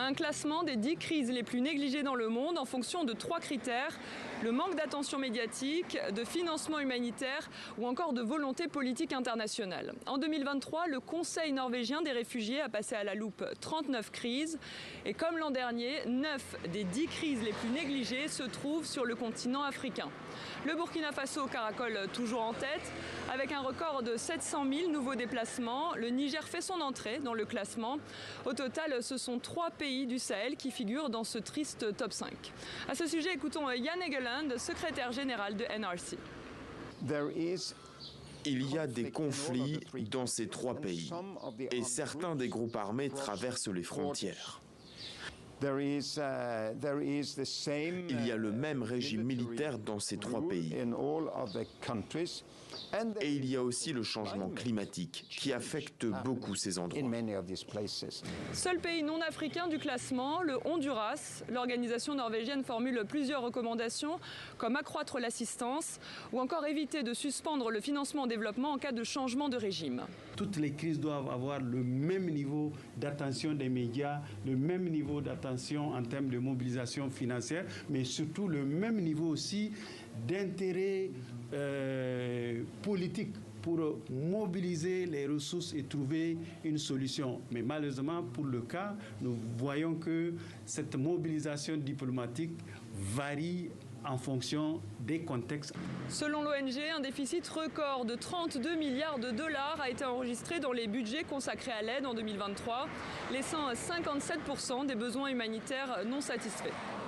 Un classement des 10 crises les plus négligées dans le monde en fonction de 3 critères: le manque d'attention médiatique, de financement humanitaire ou encore de volonté politique internationale. En 2023, le Conseil norvégien des réfugiés a passé à la loupe 39 crises et comme l'an dernier, 9 des 10 crises les plus négligées se trouvent sur le continent africain. Le Burkina Faso caracole toujours en tête avec un record de 700 000 nouveaux déplacements. Le Niger fait son entrée dans le classement. Au total, ce sont 3 pays du Sahel qui figurent dans ce triste top 5. À ce sujet, écoutons Jan Egeland, secrétaire général de NRC. Il y a des conflits dans ces 3 pays et certains des groupes armés traversent les frontières. Il y a le même régime militaire dans ces 3 pays. Et il y a aussi le changement climatique qui affecte beaucoup ces endroits. Seul pays non africain du classement, le Honduras. L'organisation norvégienne formule plusieurs recommandations comme accroître l'assistance ou encore éviter de suspendre le financement au développement en cas de changement de régime. Toutes les crises doivent avoir le même niveau d'attention des médias, le même niveau d'attention en termes de mobilisation financière, mais surtout le même niveau aussi d'intérêt politique pour mobiliser les ressources et trouver une solution. Mais malheureusement, pour le cas, nous voyons que cette mobilisation diplomatique varie en fonction des contextes. Selon l'ONG, un déficit record de 32 milliards de dollars a été enregistré dans les budgets consacrés à l'aide en 2023, laissant 57% des besoins humanitaires non satisfaits.